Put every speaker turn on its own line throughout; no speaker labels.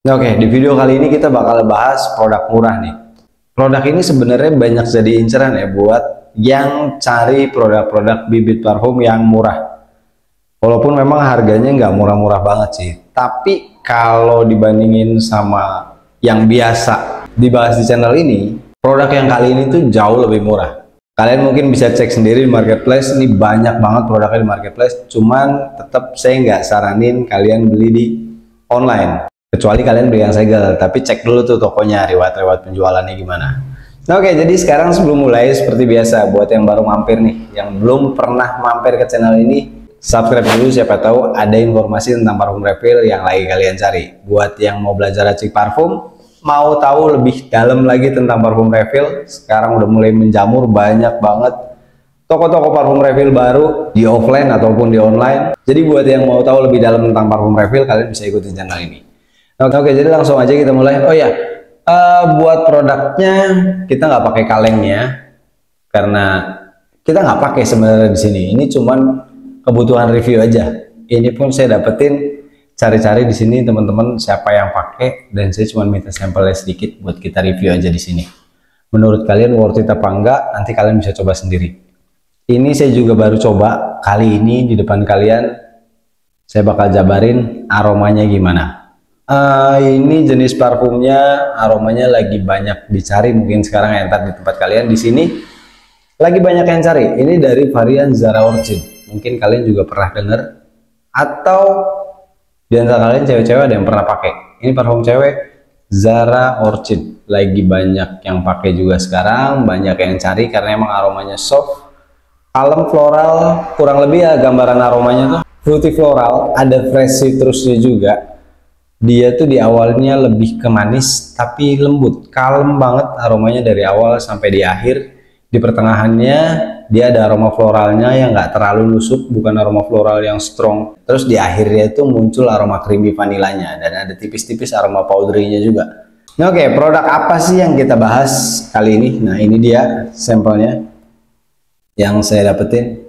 Oke, di video kali ini kita bakal bahas produk murah nih. Produk ini sebenarnya banyak jadi inceran ya buat yang cari produk-produk bibit parfum yang murah. Walaupun memang harganya nggak murah-murah banget sih. Tapi kalau dibandingin sama yang biasa dibahas di channel ini, produk yang kali ini tuh jauh lebih murah. Kalian mungkin bisa cek sendiri di marketplace, ini banyak banget produknya di marketplace. Cuman tetap saya nggak saranin kalian beli di online. Kecuali kalian beli yang segel, tapi cek dulu tuh tokonya, riwayat-riwayat penjualannya gimana. Nah, oke, jadi sekarang sebelum mulai seperti biasa, buat yang baru mampir nih, yang belum pernah mampir ke channel ini, subscribe dulu, siapa tahu ada informasi tentang parfum refill yang lagi kalian cari. Buat yang mau belajar racik parfum, mau tahu lebih dalam lagi tentang parfum refill, sekarang udah mulai menjamur banyak banget toko-toko parfum refill baru di offline ataupun di online. Jadi buat yang mau tahu lebih dalam tentang parfum refill, kalian bisa ikutin channel ini. Oke, jadi langsung aja kita mulai. Oh ya, buat produknya kita nggak pakai kalengnya karena kita nggak pakai sebenarnya di sini. Ini cuman kebutuhan review aja. Ini pun saya dapetin cari-cari di sini teman-teman siapa yang pakai dan saya cuma minta sampelnya sedikit buat kita review aja di sini. Menurut kalian worth it apa enggak? Nanti kalian bisa coba sendiri. Ini saya juga baru coba kali ini di depan kalian. Saya bakal jabarin aromanya gimana. Ini jenis parfumnya, aromanya lagi banyak dicari mungkin sekarang ya, di tempat kalian di sini lagi banyak yang cari. Ini dari varian Zara Orchid, mungkin kalian juga pernah dengar atau di antara kalian cewek-cewek ada yang pernah pakai. Ini parfum cewek Zara Orchid, lagi banyak yang pakai juga sekarang, banyak yang cari karena emang aromanya soft, kalem, floral, kurang lebih ya gambaran aromanya tuh fruity floral, ada fresh citrusnya juga. Dia tuh di awalnya lebih ke manis tapi lembut, kalem banget aromanya dari awal sampai di akhir. Di pertengahannya dia ada aroma floralnya yang nggak terlalu nusuk, bukan aroma floral yang strong. Terus di akhirnya itu muncul aroma creamy vanilanya dan ada tipis-tipis aroma powdery-nya juga. Nah, oke, produk apa sih yang kita bahas kali ini? Nah, ini dia sampelnya yang saya dapetin.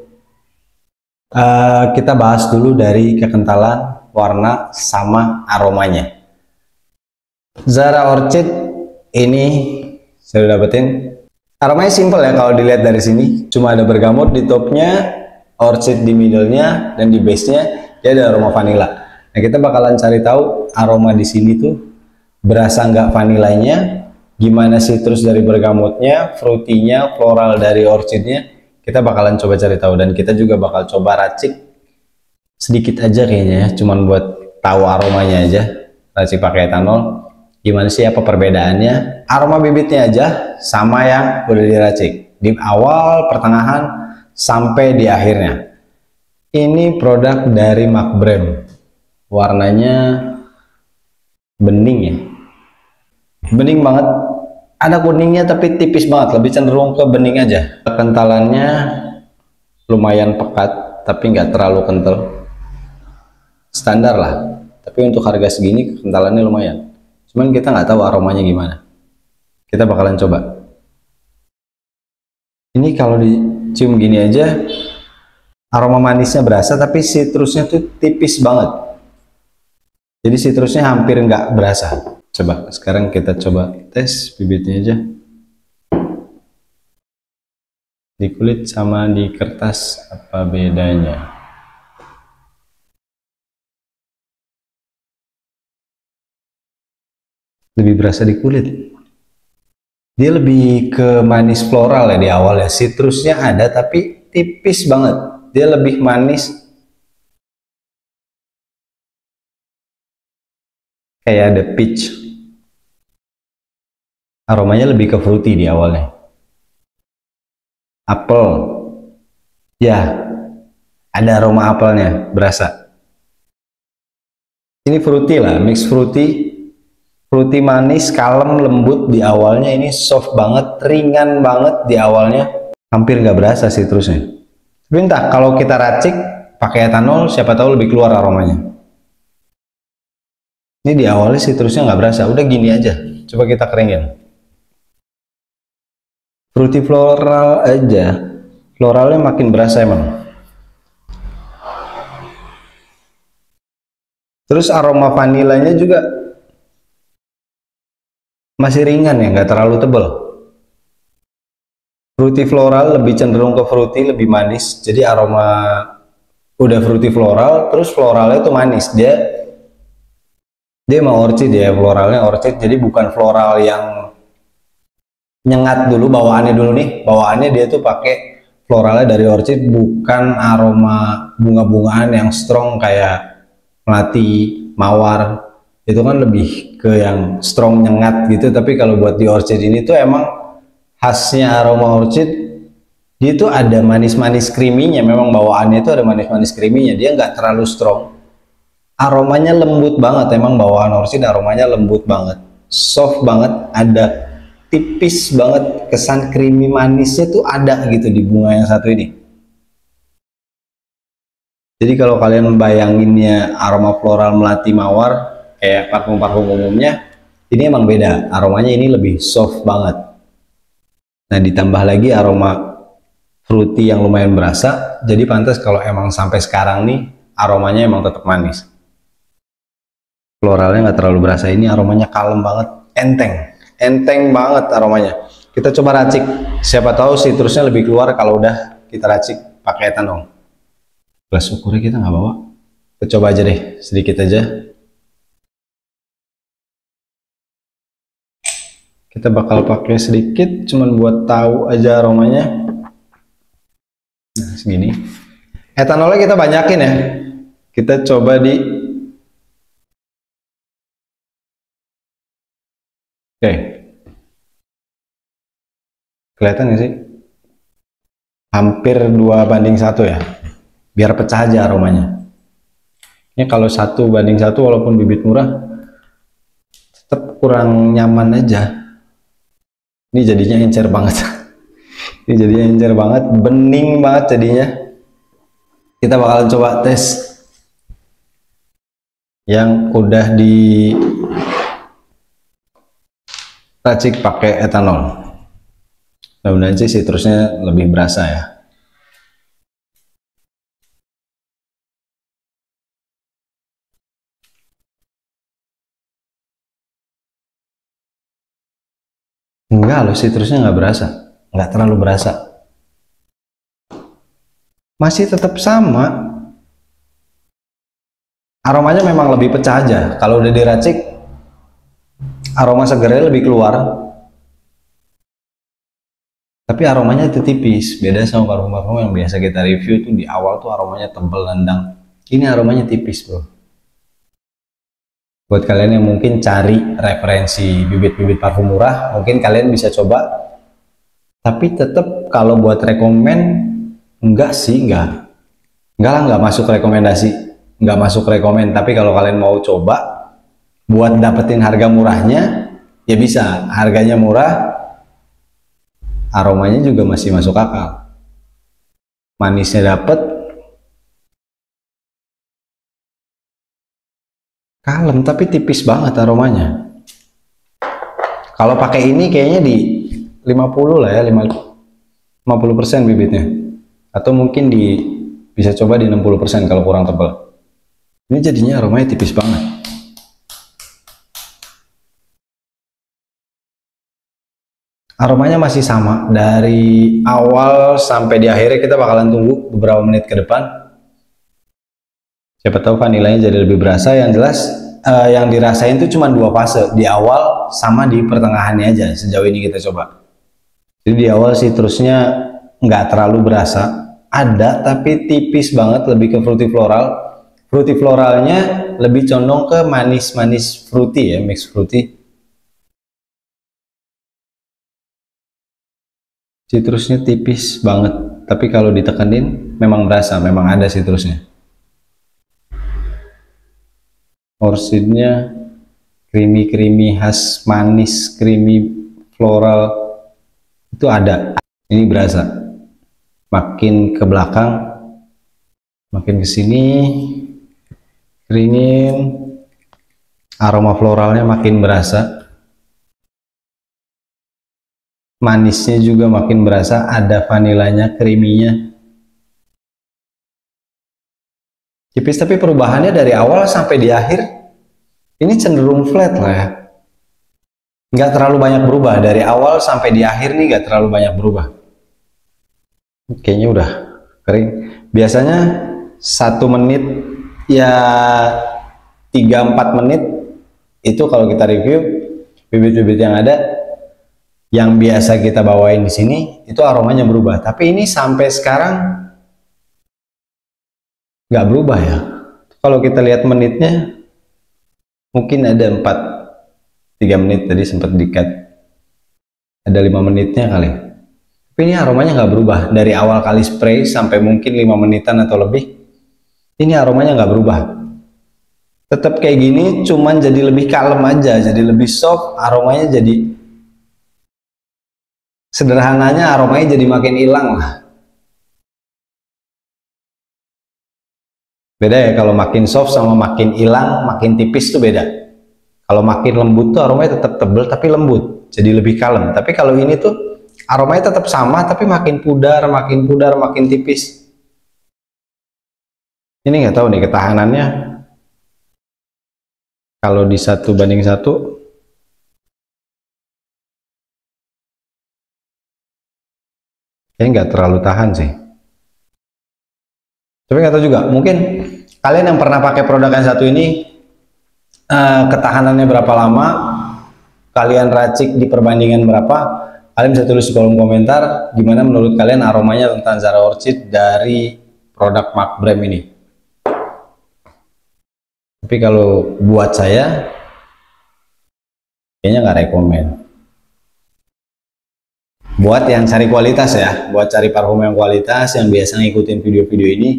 Kita bahas dulu dari kekentalan, warna, sama aromanya. Zara Orchid ini saya udah dapetin. Aromanya simple ya kalau dilihat dari sini. Cuma ada bergamot di topnya, orchid di middle-nya, dan di base-nya dia ada aroma vanilla. Nah, kita bakalan cari tahu aroma di sini tuh berasa nggak vanilanya, gimana citrus dari bergamotnya, fruity-nya, floral dari orchidnya. Kita bakalan coba cari tahu dan kita juga bakal coba racik sedikit aja kayaknya ya, cuman buat tahu aromanya aja, racik pakai etanol gimana sih, apa perbedaannya aroma bibitnya aja sama yang udah diracik di awal, pertengahan, sampai di akhirnya. Ini produk dari Macbrem, warnanya bening ya, bening banget, ada kuningnya tapi tipis banget, lebih cenderung ke bening aja. Kentalannya lumayan pekat tapi nggak terlalu kental, standar lah, tapi untuk harga segini kentalannya lumayan. Cuman kita nggak tahu aromanya gimana, kita bakalan coba. Ini kalau dicium gini aja aroma manisnya berasa tapi citrusnya tuh tipis banget, jadi citrusnya hampir nggak berasa. Coba sekarang kita coba tes bibitnya aja di kulit sama di kertas, apa bedanya. Lebih berasa di kulit, dia lebih ke manis floral ya di awal ya, citrusnya ada tapi tipis banget, dia lebih manis, kayak ada peach, aromanya lebih ke fruity di awalnya. Apel ya, ada aroma apelnya berasa. Ini fruity lah, mix fruity, fruity manis, kalem, lembut di awalnya. Ini soft banget, ringan banget di awalnya, hampir nggak berasa citrusnya. Tapi entah kalau kita racik pakai etanol siapa tahu lebih keluar aromanya. Ini di awalnya citrusnya nggak berasa, udah gini aja. Coba kita keringin. Fruity floral aja, floralnya makin berasa emang. Terus aroma vanilanya juga masih ringan ya, nggak terlalu tebal. Fruity floral lebih cenderung ke fruity, lebih manis. Jadi aroma udah fruity floral, terus floralnya itu manis. Dia mau orchid ya, floralnya orchid. Jadi bukan floral yang nyengat dulu bawaannya dulu nih. Bawaannya dia tuh pakai floralnya dari orchid, bukan aroma bunga-bungaan yang strong kayak melati, mawar. Itu kan lebih ke yang strong nyengat gitu. Tapi kalau buat di orchid ini tuh emang khasnya aroma orchid, dia tuh ada manis-manis creamy-nya. Memang bawaannya itu ada manis-manis creamy-nya, dia nggak terlalu strong, aromanya lembut banget. Emang bawaan orchid aromanya lembut banget, soft banget, ada tipis banget kesan creamy manisnya tuh ada gitu di bunga yang satu ini. Jadi kalau kalian bayanginnya aroma floral melati mawar kayak parfum-parfum umumnya, ini emang beda, aromanya ini lebih soft banget. Nah ditambah lagi aroma fruity yang lumayan berasa, jadi pantas kalau emang sampai sekarang nih aromanya emang tetap manis. Floralnya nggak terlalu berasa, ini aromanya kalem banget, enteng banget aromanya. Kita coba racik, siapa tahu citrusnya lebih keluar kalau udah kita racik pakai etanol. Gelas ukurnya kita nggak bawa, kita coba aja deh, sedikit aja. Kita bakal pakai sedikit, cuman buat tahu aja aromanya. Nah, segini. Etanolnya kita banyakin ya. Kita coba di. Oke. Kelihatan nggak sih? Hampir 2:1 ya. Biar pecah aja aromanya. Ini kalau 1:1 walaupun bibit murah, tetap kurang nyaman aja. Ini jadinya encer banget. Ini jadinya encer banget, bening banget jadinya. Kita bakalan coba tes yang udah di racik pakai etanol. Mudah-mudahan sih citrusnya lebih berasa ya. Enggak loh, citrusnya nggak berasa, nggak terlalu berasa. Masih tetap sama. Aromanya memang lebih pecah aja. Kalau udah diracik, aroma segernya lebih keluar. Tapi aromanya itu tipis. Beda sama parfum-parfum yang biasa kita review tuh di awal tuh aromanya tebal nendang. Ini aromanya tipis bro. Buat kalian yang mungkin cari referensi bibit-bibit parfum murah, mungkin kalian bisa coba. Tapi tetap kalau buat rekomen, enggak sih, enggak lah, enggak masuk rekomendasi, enggak masuk rekomen. Tapi kalau kalian mau coba buat dapetin harga murahnya, ya bisa. Harganya murah, aromanya juga masih masuk akal, manisnya dapet, kalem tapi tipis banget aromanya. Kalau pakai ini kayaknya di 50 lah ya, 50% bibitnya, atau mungkin bisa coba di 60% kalau kurang tebal. Ini jadinya aromanya tipis banget. Aromanya masih sama dari awal sampai di akhirnya. Kita bakalan tunggu beberapa menit ke depan. Siapa tahu vanilanya jadi lebih berasa. Yang jelas yang dirasain itu cuma 2 fase, di awal sama di pertengahannya aja sejauh ini kita coba. Jadi di awal citrusnya nggak terlalu berasa, ada tapi tipis banget, lebih ke fruity floral. Fruity floralnya lebih condong ke manis-manis fruity ya, mix fruity. Citrusnya tipis banget, tapi kalau ditekenin memang berasa, memang ada citrusnya. Orchidnya creamy khas manis, creamy floral itu ada. Ini berasa. Makin ke belakang, makin ke sini, keringin, aroma floralnya makin berasa. Manisnya juga makin berasa, ada vanilanya, creamy-nya. Tipis tapi perubahannya dari awal sampai di akhir ini cenderung flat lah ya. nggak terlalu banyak berubah dari awal sampai di akhir nih, nggak terlalu banyak berubah. Kayaknya udah kering. Biasanya 1 menit ya 3-4 menit itu kalau kita review bibit-bibit yang ada, yang biasa kita bawain di sini itu aromanya berubah. Tapi ini sampai sekarang nggak berubah ya. Kalau kita lihat menitnya mungkin ada 3 menit tadi sempat dikat, ada 5 menitnya kali. Tapi ini aromanya nggak berubah dari awal kali spray sampai mungkin 5 menitan atau lebih. Ini aromanya nggak berubah, tetap kayak gini, cuman jadi lebih kalem aja, jadi lebih soft. Aromanya jadi, sederhananya aromanya jadi makin hilang lah. Beda ya, kalau makin soft sama makin hilang, makin tipis tuh beda. Kalau makin lembut tuh aromanya tetap tebel tapi lembut, jadi lebih kalem. Tapi kalau ini tuh aromanya tetap sama tapi makin pudar, makin tipis. Ini nggak tahu nih ketahanannya kalau di 1:1 ini nggak terlalu tahan sih. Tapi nggak tahu juga, mungkin kalian yang pernah pakai produk yang satu ini, ketahanannya berapa lama, kalian racik di perbandingan berapa, kalian bisa tulis di kolom komentar gimana menurut kalian aromanya tentang Zara Orchid dari produk Mark Brem ini. Tapi kalau buat saya kayaknya nggak rekomen. Buat yang cari kualitas ya, buat cari parfum yang kualitas, yang biasa ngikutin video-video ini,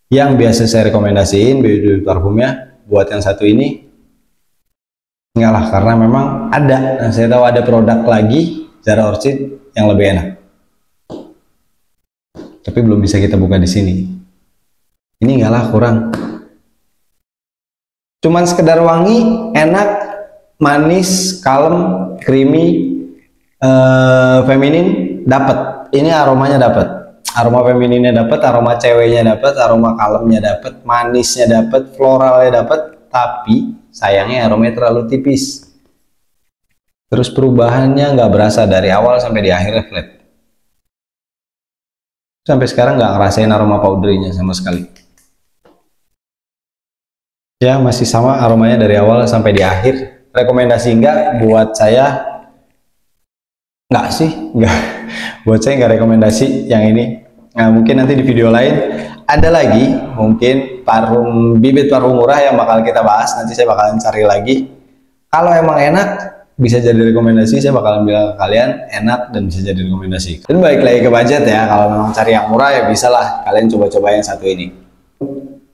yang biasa saya rekomendasiin bibit parfumnya, buat yang satu ini enggak lah, karena memang ada, saya tahu ada produk lagi Zara Orchid yang lebih enak, tapi belum bisa kita buka di sini. Ini enggak lah, kurang. Cuman sekedar wangi, enak, manis, kalem, creamy, feminin, dapat. Ini aromanya dapat, aroma femininnya dapat, aroma ceweknya dapat, aroma kalemnya dapat, manisnya dapat, floralnya dapat. Tapi sayangnya aromanya terlalu tipis. Terus perubahannya nggak berasa dari awal sampai di akhirnya flat. Sampai sekarang nggak ngerasain aroma powdery-nya sama sekali. Ya masih sama aromanya dari awal sampai di akhir. Rekomendasi enggak buat saya? Enggak sih, enggak. Buat saya enggak rekomendasi yang ini. Nah, mungkin nanti di video lain ada lagi mungkin bibit parfum murah yang bakal kita bahas. Nanti saya bakalan cari lagi. Kalau emang enak bisa jadi rekomendasi, saya bakalan bilang ke kalian enak dan bisa jadi rekomendasi. Dan balik lagi ke budget ya, kalau memang cari yang murah ya bisa lah kalian coba-coba yang satu ini.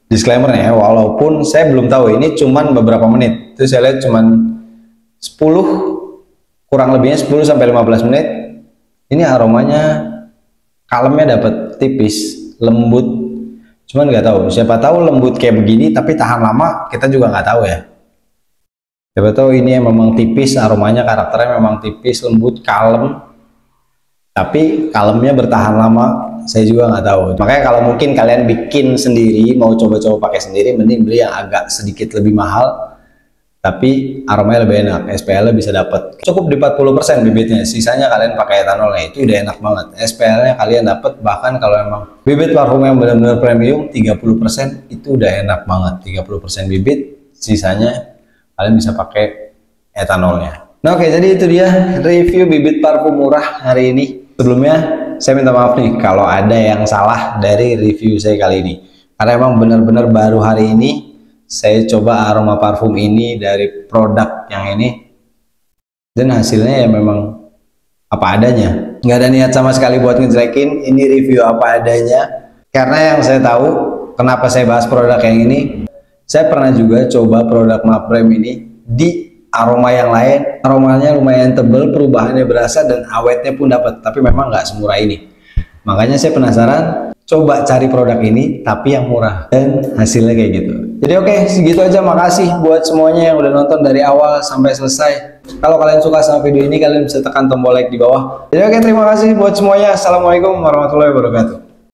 Disclaimer ya, walaupun saya belum tahu ini cuman beberapa menit, itu saya lihat cuman 10, kurang lebihnya 10 sampai 15 menit. Ini aromanya kalemnya dapat, tipis, lembut. Cuman nggak tahu, siapa tahu lembut kayak begini tapi tahan lama, kita juga nggak tahu ya. Siapa tahu ini memang tipis, aromanya karakternya memang tipis, lembut, kalem, tapi kalemnya bertahan lama. Saya juga nggak tahu. Makanya kalau mungkin kalian bikin sendiri, mau coba-coba pakai sendiri, mending beli yang agak sedikit lebih mahal tapi aromanya lebih enak. SPL-nya bisa dapat cukup di 40% bibitnya, sisanya kalian pakai etanolnya, itu udah enak banget. SPL-nya kalian dapat, bahkan kalau emang bibit parfum yang benar-benar premium 30% itu udah enak banget. 30% bibit, sisanya kalian bisa pakai etanolnya. Nah oke, jadi itu dia review bibit parfum murah hari ini. Sebelumnya saya minta maaf nih kalau ada yang salah dari review saya kali ini, karena emang benar-benar baru hari ini saya coba aroma parfum ini dari produk yang ini, dan hasilnya ya memang apa adanya. Nggak ada niat sama sekali buat ngejelekin, ini review apa adanya. Karena yang saya tahu kenapa saya bahas produk yang ini, saya pernah juga coba produk Mark Brem ini di aroma yang lain, aromanya lumayan tebel, perubahannya berasa dan awetnya pun dapat, tapi memang nggak semurah ini. Makanya saya penasaran, coba cari produk ini tapi yang murah, dan hasilnya kayak gitu. Jadi oke, segitu aja. Makasih buat semuanya yang udah nonton dari awal sampai selesai. Kalau kalian suka sama video ini, kalian bisa tekan tombol like di bawah. Jadi oke, terima kasih buat semuanya. Assalamualaikum warahmatullahi wabarakatuh.